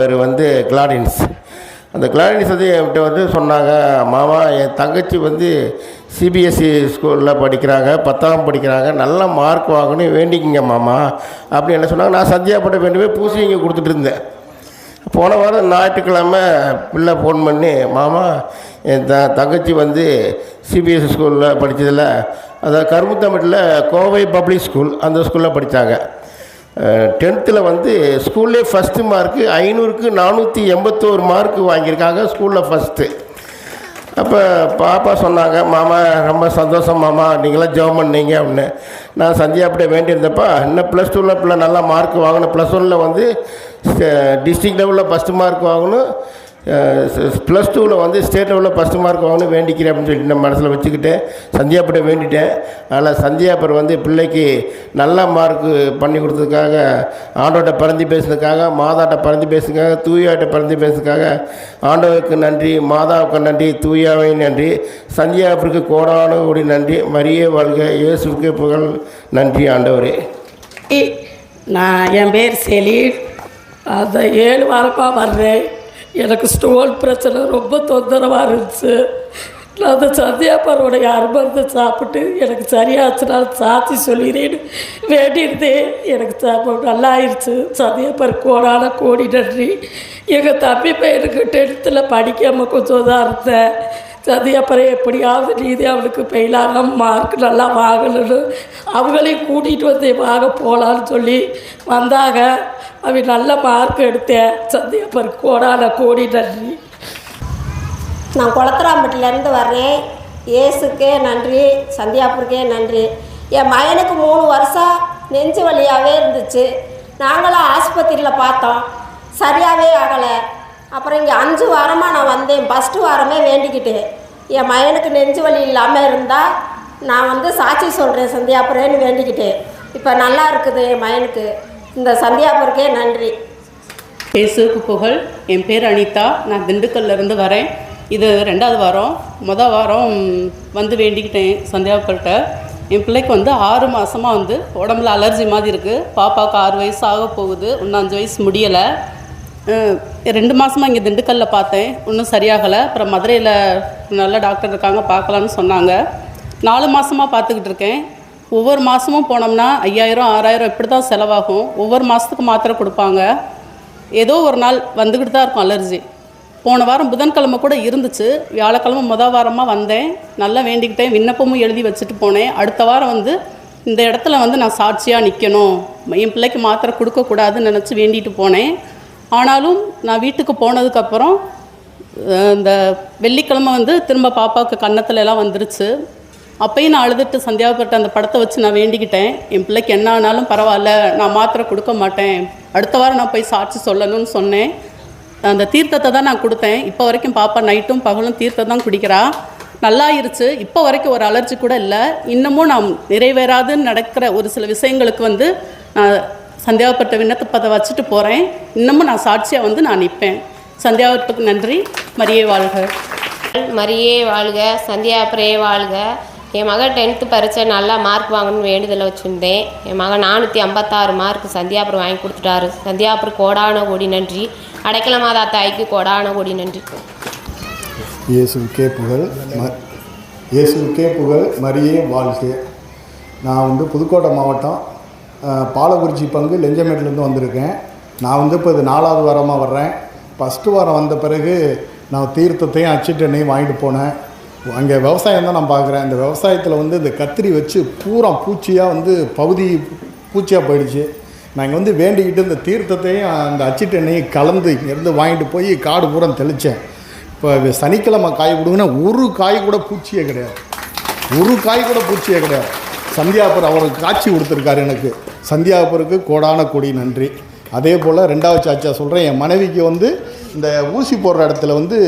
பேர் வந்து கிளாடின்ஸ். அந்த கிளாடின்ஸ் வந்து என்கிட்ட வந்து சொன்னாங்க, மாமா என் தங்கச்சி வந்து சிபிஎஸ்சி ஸ்கூலில் படிக்கிறாங்க, 10ஆம் படிக்கிறாங்க, நல்ல மார்க் வாங்கணும் வேண்டிக்கிங்க மாமா அப்படி என்ன சொன்னாங்க. நான் சந்தியாப்பட்ட வேண்டி போய் பூசி இங்கே கொடுத்துட்டு இருந்தேன். போன வாரம் ஞாயிற்றுக்கிழமை பிள்ளை ஃபோன் பண்ணி, மாமா என் தங்கச்சி வந்து சிபிஎஸ்சி ஸ்கூலில் படித்ததில், அதாவது கருமுத்தமிழில் கோவை பப்ளிக் ஸ்கூல், அந்த ஸ்கூலில் படித்தாங்க. 10th வந்து ஸ்கூல்லே ஃபஸ்ட்டு மார்க்கு 500க்கு 481 மார்க்கு வாங்கியிருக்காங்க, ஸ்கூலில் ஃபஸ்ட்டு. அப்போ பாப்பா சொன்னாங்க, மாமா ரொம்ப சந்தோஷம் மாமா, நீங்களாம் ஜெபம் பண்ணீங்க அப்படின்னு. நான் சந்தியாப்பட்ட வேண்டியிருந்தப்பா, இன்னும் +2ல் பிள்ளை நல்லா மார்க் வாங்கணும், +1ல் வந்து டிஸ்ட்ரிக்ட் லெவலில் ஃபஸ்ட்டு மார்க் வாங்கணும், +2ல் வந்து ஸ்டேட் லெவலில் ஃபஸ்ட்டு மார்க் வாங்கணும் வேண்டிக்கிறேன் அப்படின்னு சொல்லிட்டு நான் மனசில் வச்சுக்கிட்டு சந்தியாப்பட்ட வேண்டிட்டேன். அதில் சந்தியாப்பர் வந்து பிள்ளைக்கு நல்ல மார்க்கு பண்ணி கொடுத்ததுக்காக, ஆண்டோட்ட பறந்து பேசுனதுக்காக, மாதாட்ட பறந்து பேசுனதுக்காக, தூயாட்ட பறந்து பேசுனதுக்காக ஆண்டவருக்கு நன்றி, மாதாவுக்கு நன்றி, தூயாவை நன்றி, சந்தியாப்பருக்கு கோடான கோடி நன்றி. மரியே வாழ்க, இயேசுவுக்கு புகழ். நன்றி ஆண்டவரே. என் பேர் செலீன். அந்த 7 வாரமாக வர்றேன். எனக்கு ஸ்டோன் பிரச்சனை ரொம்ப தொந்தரவாக இருந்துச்சு. நான் அந்த சந்தியாப்பருடைய அருமருந்து சாப்பிட்டு எனக்கு சரியாச்சுனால சாட்சி சொல்லிடுறேன்னு வேண்டியிருந்தேன். எனக்கு நல்லா ஆயிடுச்சு. சந்தியாப்பர் கோடான கோடி நன்றி. எங்கள் தம்பி பையனுக்கு 10th படிக்காமல் கொஞ்சம் தான் இருந்தேன். சந்தியாப்பரை எப்படியாவது நீதி அவனுக்கு பெயிலாக மார்க் நல்லா வாங்கணுன்னு அவங்களையும் கூட்டிகிட்டு வந்து வாங்க போகலான்னு சொல்லி வந்தாங்க. அவன் நல்ல மார்க் எடுத்தேன். சந்தியாப்பருக்கு கோடான கோடி நன்றி. நான் குளத்தராம்பட்டிலேருந்து வர்றேன். இயேசுக்கே நன்றி, சந்தியாப்பருக்கே நன்றி. என் மகனுக்கு 3 வருஷம் நெஞ்சு வலியாகவே இருந்துச்சு. நாங்களும் ஆஸ்பத்திரியில் பார்த்தோம், சரியாகவே ஆகலை. அப்புறம் இங்கே 5 வாரமாக நான் வந்தேன். ஃபஸ்ட்டு வாரமே வேண்டிக்கிட்டேன், என் மகனுக்கு நெஞ்சு வலி இல்லாமல் இருந்தால் நான் வந்து சாட்சி சொல்கிறேன் சந்தியாப்பரேன்னு வேண்டிக்கிட்டேன். இப்போ நல்லா இருக்குது என் மகனுக்கு. இந்த சந்தியாப்பருக்கே நன்றி. இயேசுவுக்கு புகழ். என் பேர் அனிதா. நான் திண்டுக்கல்லேருந்து வரேன். இது 2வது வாரம். மொதல் வாரம் வந்து வேண்டிக்கிட்டேன் சந்தியாப்பர்கிட்ட. என் பிள்ளைக்கு வந்து 6 மாதமாக வந்து உடம்புல அலர்ஜி மாதிரி இருக்குது. பாப்பாவுக்கு 6 வயசு ஆக போகுது, இன்னும் 5 வயசு முடியலை. 2 மாதமாக இங்கே திண்டுக்கல்லில் பார்த்தேன், இன்னும் சரியாகலை. அப்புறம் மதுரையில் நல்ல டாக்டர் இருக்காங்க, பார்க்கலான்னு சொன்னாங்க. 4 மாதமாக பார்த்துக்கிட்டு இருக்கேன். ஒவ்வொரு மாதமும் போனோம்னா 5000 6000 இப்படி தான் செலவாகும். ஒவ்வொரு மாதத்துக்கு மாத்திரை கொடுப்பாங்க. ஏதோ ஒரு நாள் வந்துக்கிட்டு தான் இருக்கும் அலர்ஜி. போன வாரம் புதன்கிழமை கூட இருந்துச்சு. வியாழக்கிழமை மொதல் வாரமாக வந்தேன், நல்லா வேண்டிக்கிட்டேன், விண்ணப்பமும் எழுதி வச்சுட்டு போனேன். அடுத்த வாரம் வந்து இந்த இடத்துல வந்து நான் சாட்சியாக நிற்கணும், என் பிள்ளைக்கு மாத்திரை கொடுக்கக்கூடாதுன்னு நினச்சி வேண்டிட்டு போனேன். ஆனாலும் நான் வீட்டுக்கு போனதுக்கப்புறம் இந்த வெள்ளிக்கிழமை வந்து திரும்ப பாப்பாவுக்கு கன்னத்துல எல்லாம் வந்துருச்சு. அப்பையும் நான் அழுதுட்டு சந்தியாப்பட்ட அந்த படத்தை வச்சு நான் வேண்டிக்கிட்டேன், என் பிள்ளைக்கு என்ன ஆனாலும் பரவாயில்ல, நான் மாத்திரை கொடுக்க மாட்டேன், அடுத்த வாரம் நான் போய் சாட்சி சொல்லணும்னு சொன்னேன். அந்த தீர்த்தத்தை தான் நான் கொடுத்தேன். இப்போ வரைக்கும் பாப்பா நைட்டும் பகலும் தீர்த்தம் தான் குடிக்கிறா. நல்லாயிருச்சு. இப்போ வரைக்கும் ஒரு அலர்ஜி கூட இல்லை. இன்னமும் நான் நிறைவேறாதுன்னு நடக்கிற ஒரு சில விஷயங்களுக்கு வந்து நான் சந்தியாப்பட்ட விண்ணப்பத்தை வச்சுட்டு போகிறேன். இன்னமும் நான் சாட்சியாக வந்து நான் நிற்பேன். சந்தியாப்பருக்கு நன்றி. மரியே வாழ்க. மரியே வாழ்க, சந்தியாப்பரே வாழ்க. என் மகன் 10th பரீட்சை நல்லா மார்க் வாங்கணும்னு வேண்டுதலை வச்சுருந்தேன். என் மகன் 456 மார்க் சந்தியாப்பர் வாங்கி கொடுத்துட்டாரு. சந்தியாப்பருக்கு கோடான கோடி நன்றி. அடைக்கல மாதா தாய்க்கு கோடான கோடி நன்றி. இயேசுவுக்கே புகழ். இயேசுவுக்கே புகழ். மரியே வாழ்க. நான் வந்து புதுக்கோட்டை மாவட்டம் பாலக்குறிச்சி பங்கு லெஞ்சமேட்லேருந்து வந்திருக்கேன். நான் வந்து இப்போ இது 4வது வாரமாக வர்றேன். ஃபஸ்ட்டு வாரம் வந்த பிறகு நான் தீர்த்தத்தையும் அச்சிட்டெண்ணையும் வாங்கிட்டு போனேன். அங்கே விவசாயம் தான் நான் பார்க்குறேன். இந்த விவசாயத்தில் வந்து இந்த கத்திரி வச்சு பூரா பூச்சியாக வந்து பகுதி பூச்சியாக போயிடுச்சு. நான் இங்கே வந்து வேண்டிக்கிட்டு இந்த தீர்த்தத்தையும் அந்த அச்சிட்டெண்ணையும் கலந்து இங்கேருந்து வாங்கிட்டு போய் காடு பூரா தெளித்தேன். இப்போ சனிக்கிழமை காய் கொடுங்கன்னா ஒரு காய் கூட பூச்சியே கிடையாது, ஒரு காய் கூட பூச்சியே கிடையாது. சந்தியாப்பர் அவருக்கு காட்சி கொடுத்துருக்காரு எனக்கு. சந்தியாப்பருக்கு கோடான கோடி நன்றி. அதே போல் 2வது சாட்சியாக சொல்கிறேன். என் மனைவிக்கு வந்து இந்த ஊசி போடுற இடத்துல வந்து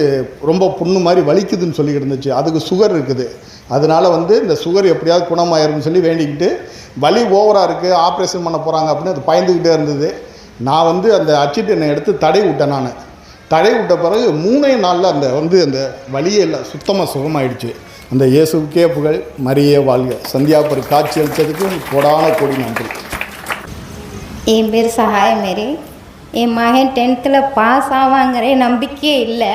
ரொம்ப புண்ணு மாதிரி வலிக்குதுன்னு சொல்லிக்கிட்டு இருந்துச்சு. அதுக்கு சுகர் இருக்குது. அதனால் வந்து இந்த சுகர் எப்படியாவது குணமாயிரும்னு சொல்லி வேண்டிக்கிட்டு, வலி ஓவராக இருக்குது, ஆப்ரேஷன் பண்ண போகிறாங்க அப்படின்னு அது பயந்துக்கிட்டே இருந்தது. நான் வந்து அந்த அச்சிட்டெண்ணை எடுத்து தடை விட்டேன். நான் தடை விட்ட பிறகு 3 நாளில் அந்த வலியே இல்லை, சுத்தமாக சுகமாயிடுச்சு. அந்த இயேசுவுக்கே புகழ். மரியே வாழ்க. சந்தியாப்பர் காட்சி அளித்ததுக்கு கோடான கோடி நன்றி. என் பேர் சகாய மேரி. என் மகன் 10th பாஸ் ஆவாங்கிற நம்பிக்கையே இல்லை.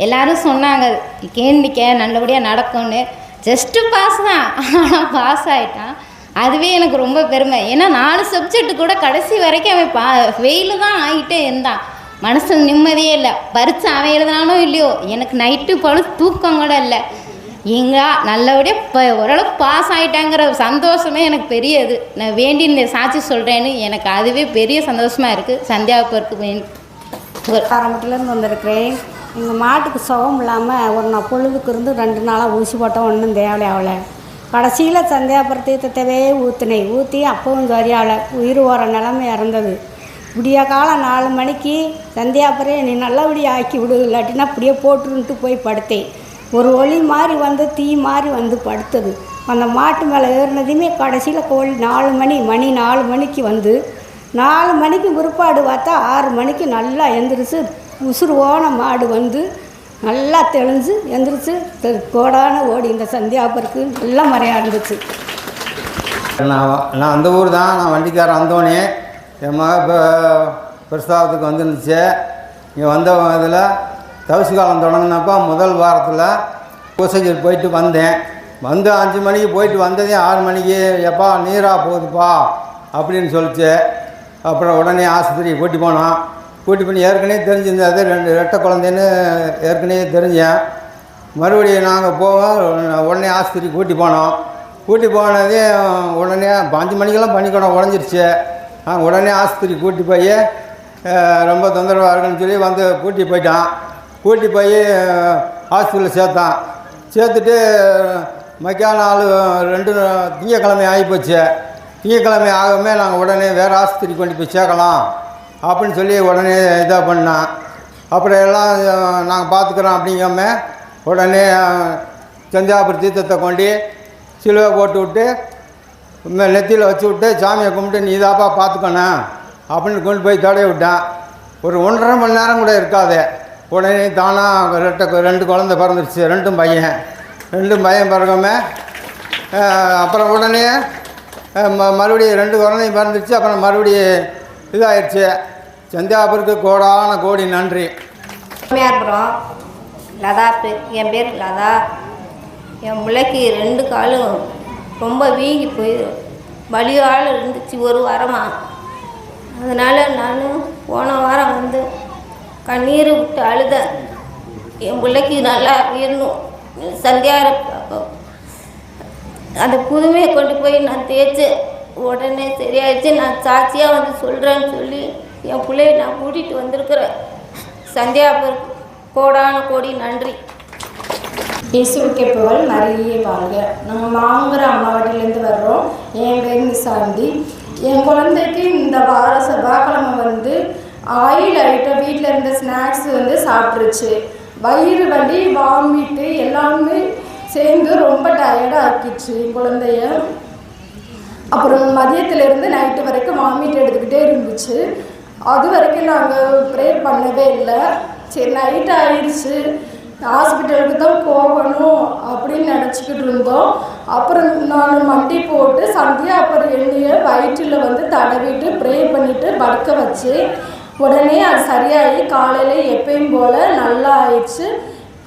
எல்லோரும் சொன்னாங்க கேண்டிக்க நல்லபடியாக நடக்கும்னு. ஜஸ்ட்டு பாஸ் தான், ஆனால் பாஸ் ஆகிட்டான். அதுவே எனக்கு ரொம்ப பெருமை. ஏன்னா 4 சப்ஜெக்டு கூட கடைசி வரைக்கும் அவன் ஃபெயிலு தான் ஆகிட்டே இருந்தான். மனசு நிம்மதியே இல்லை. பரிட்சை அவன் எழுதினாலும் இல்லையோ எனக்கு நைட்டு போல தூக்கம் கூட இல்லை. எங்கே நல்லபடியாக இப்போ ஓரளவுக்கு பாஸ் ஆகிட்டாங்கிற சந்தோஷமே எனக்கு பெரியது. நான் வேண்டி இந்த சாட்சி சொல்கிறேன்னு எனக்கு அதுவே பெரிய சந்தோஷமாக இருக்குது. சந்தியாவுக்கு ஆரம்பத்துலேருந்து வந்திருக்கிறேன். எங்கள் மாட்டுக்கு சுகம் இல்லாமல் ஒரு நாள் பொழுதுக்கு இருந்து 2 நாளாக ஊசி போட்டோம், ஒன்றும் தேவையாகலை. கடைசியில் சந்தியாபுரம் தீர்த்தத்தவே ஊற்றி அப்பவும் சரியாகலை. உயிர் ஓர நிலமை இறந்தது. விடிய காலம் 4 மணிக்கு சந்தியாபுரம் நீ நல்லபடியாக ஆக்கி விடு, இல்லாட்டினா அப்படியே போட்டுருன்ட்டு போய் படுத்தேன். ஒரு ஒளி மாதிரி வந்து தீ மாதிரி வந்து படுத்தது. அந்த மாட்டு மேலே ஏறினதையுமே கடைசியில் கோழி 4 மணிக்கு வந்து 4 மணிக்கு பிற்பாடு பார்த்தா 6 மணிக்கு நல்லா எந்திரிச்சு உசுறு ஓன மாடு வந்து நல்லா தெளிஞ்சு எந்திரிச்சு கோடான ஓடி இந்த சந்தியாபுரத்துக்கு நல்லா மறையாக இருந்துச்சு. நான் அந்த ஊர் தான். நான் வண்டிக்காரன் வந்தோடனே என் மக இப்போ பிரஸ்தாவத்துக்கு வந்துருந்துச்சு. இங்கே வந்த இதில் தவசு காலம் தொடங்கினப்போ முதல் வாரத்தில் பூசைக்கு போயிட்டு வந்தேன். வந்து 5 மணிக்கு போயிட்டு வந்ததே 6 மணிக்கு எப்பா நீராக போகுதுப்பா அப்படின்னு சொல்லிச்சு. அப்புறம் உடனே ஆஸ்பத்திரிக்கு கூட்டி போனோம். கூட்டி பண்ணி ஏற்கனவே தெரிஞ்சிருந்தது 2 ரெட்டை குழந்தைன்னு ஏற்கனவே தெரிஞ்சேன். மறுபடியும் நாங்கள் போவோம். உடனே ஆஸ்பத்திரிக்கு கூட்டி போனோம். கூட்டி போனதே உடனே 5 மணிக்கெல்லாம் பனிக்கூடம் உடஞ்சிருச்சு. உடனே ஆஸ்பத்திரி கூட்டி போய் ரொம்ப தொந்தரவாக இருக்குன்னு சொல்லி வந்து கூட்டி போயிட்டான். கூட்டி போய் ஹாஸ்பிட்டலில் சேர்த்தான். சேர்த்துட்டு மக்கான நாள் 2 திங்கக்கிழமை ஆகிப்போச்சு. திங்கக்கிழமை ஆகவே நாங்கள் உடனே வேறு ஆஸ்பத்திரி கொண்டு போய் சேர்க்கலாம் அப்படின்னு சொல்லி உடனே இதாக பண்ணான். அப்புறம் எல்லாம் நாங்கள் பார்த்துக்குறோம் அப்படிங்காம உடனே சந்தியாபுரம் தீர்த்தத்தை கொண்டு சிலுவை போட்டு விட்டு நெத்தியில் வச்சு விட்டு சாமியை கும்பிட்டு நீ இதாப்பா பார்த்துக்கணும் அப்படின்னு கொண்டு போய் தடவி விட்டான். ஒரு 1.5 மணி நேரம் கூட இருக்காது. உடனே தானாக 2 குழந்தை பிறந்துருச்சு. 2 பையன் பிறகுமே அப்புறம் உடனே மறுபடியும் 2 குழந்தையும் பிறந்துருச்சு. அப்புறம் மறுபடியும் இதாகிடுச்சு. சந்தியாபுரத்துக்கு கோடி நன்றி. அப்புறம் லதா, என் பேர் லதா. என் பிள்ளைக்கு 2 காலும் ரொம்ப வீங்கி போயிடும். வலியால் இருந்துச்சு 1 வாரமாக. அதனால் நான் போன வாரம் வந்து கண்ணீர் விட்டு அழுதேன். என் பிள்ளைக்கு நல்லா இருக்கணும், சந்தியா அந்த புதுமையை கொண்டு போய் நான் தேய்ச்சி உடனே சரியாயிடுச்சு. நான் சாட்சியாக வந்து சொல்கிறேன்னு சொல்லி என் பிள்ளைய நான் கூட்டிகிட்டு வந்திருக்கிறேன். சந்தியாபுரம் கோடி நன்றி. இயேசுவுக்கே புகழ், மரியே வாழ்க. நாங்கள் மாங்குற அம்மாவட்டிலேருந்து வர்றோம். என் பேர் நிசாந்தி. என் குழந்தைக்கு இந்த வார செவ்வாய்க்கிழமை வந்து ஆயில் ஐட்டம் வீட்டில் இருந்த ஸ்நாக்ஸ் வந்து சாப்பிட்ருச்சு. வயிறு வலி, வாமிட்டு எல்லாமே சேர்ந்து ரொம்ப டயர்டாக ஆக்கிடுச்சு குழந்தைய. அப்புறம் மதியத்திலேருந்து நைட்டு வரைக்கும் வாமிட் எடுத்துக்கிட்டே இருந்துச்சு. அது வரைக்கும் நாங்கள் ப்ரே பண்ணவே இல்லை. சரி நைட்டு ஆயிடுச்சு, ஹாஸ்பிட்டலுக்கு தான் போகணும் அப்படின்னு நினச்சிக்கிட்டு இருந்தோம். அப்புறம் நான் மண்டி போட்டு சந்தியாபுரம் எண்ணெயை வயிற்றில் வந்து தடவிட்டு ப்ரே பண்ணிவிட்டு படுக்க வச்சு உடனே அது சரியாகி காலையில் எப்பயும் போல் நல்லா ஆயிடுச்சு.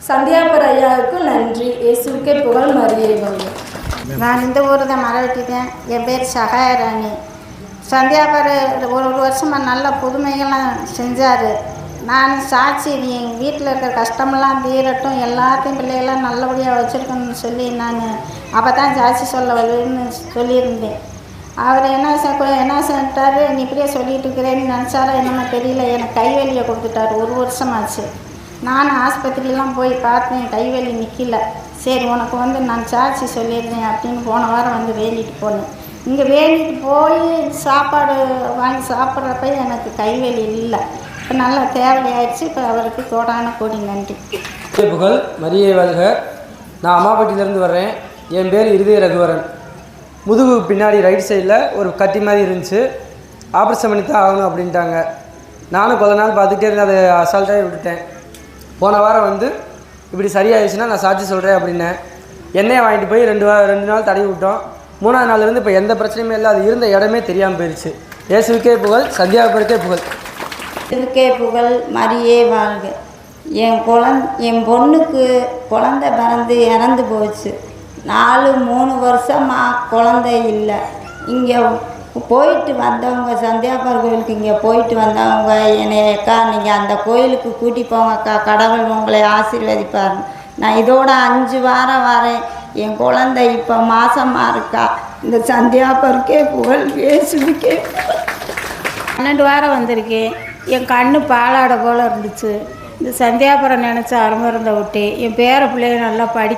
சந்தியாபுரம் ஐயாவுக்கு நன்றி. இயேசுவுக்கே புகழ், மரியே வாழ்க. நான் இந்த ஊர் தான் மரவட்டிட்டேன். என் பேர் சகாயராணி. சந்தியாபுரம் 1 வருஷமாக நல்ல புதுமைகள்லாம் செஞ்சார். நான் சாட்சி, நீ எங்கள் வீட்டில் இருக்கிற கஷ்டமெல்லாம் தீரட்டும், எல்லாத்தையும் பிள்ளைகளாம் நல்லபடியாக வச்சுருக்கணும்னு சொல்லி நான் அப்போ தான் சாட்சி சொல்ல வருன்னு சொல்லியிருந்தேன். அவர் என்ன செஞ்சிட்டாரு, நீ இப்படியே சொல்லிட்டு இருக்கிறேன்னு நினச்சாரா என்னமோ தெரியல, எனக்கு கைவலியை கொடுத்துட்டாரு. 1 வருஷமாச்சு. நான் ஆஸ்பத்திரியெலாம் போய் பார்த்தேன், கைவலி நிற்கல. சரி உனக்கு வந்து நான் சாட்சி சொல்லியிருந்தேன் அப்படின்னு போன வாரம் வந்து வேண்டிட்டு போனேன். இங்கே வேண்டிட்டு போய் சாப்பாடு வாங்கி சாப்பிட்றப்ப எனக்கு கைவலி இல்லை. இப்போ நல்லா தேவையாயிடுச்சு. இப்போ அவருக்கு கோடி நன்றி. புகழ், மரியே வாழ்க. நான் அம்மாப்பட்டியிலேருந்து வர்றேன். என் பேர் இருதய ரகுவரன். முதுகு பின்னாடி ரைட் சைடில் ஒரு கட்டி மாதிரி இருந்துச்சு. ஆப்ரேஷன் பண்ணி தான் ஆகணும் அப்படின்ட்டாங்க. நானும் கொஞ்ச நாள் பார்த்துட்டே இருந்து அதை அசால்ட்டாக விட்டுட்டேன். போன வாரம் வந்து இப்படி சரியாயிடுச்சுன்னா நான் சாட்சி சொல்கிறேன் அப்படின்னேன். எண்ணெயை வாங்கிட்டு போய் 2 நாள் தடவி விட்டோம். 3ஆவது நாள்லேருந்து இப்போ எந்த பிரச்சனையுமே இல்லை. அது இருந்த இடமே தெரியாமல் போயிடுச்சு. இயேசுவுக்கே புகழ், சந்தியாபுரத்துக்கே புகழ். இதுக்கே புகழ் மரியே வாழ்க. என் பொண்ணுக்கு குழந்தை பிறந்து இறந்து போச்சு. 3 வருஷமாக குழந்தை இல்லை. இங்கே போயிட்டு வந்தவங்க சந்தியாபர் கோயிலுக்கு இங்கே போயிட்டு வந்தவங்க என்னையக்கா நீங்கள் அந்த கோயிலுக்கு கூட்டி போங்கக்கா, கடவுள் உங்களை ஆசீர்வதிப்பார். நான் இதோட 5 வாரம் வரேன். என் குழந்தை இப்போ மாசமாக இருக்கா. இந்த சந்தியாபருக்கே புகழ், இயேசுவுக்கே 12 வாரம் வந்திருக்கேன். என் கண்ணு பாலாடை போல் இருந்துச்சு. இந்த சந்தியாபுரம் நினச்ச அருமருந்தை விட்டு என் பேர பிள்ளைய நல்லா படிக்க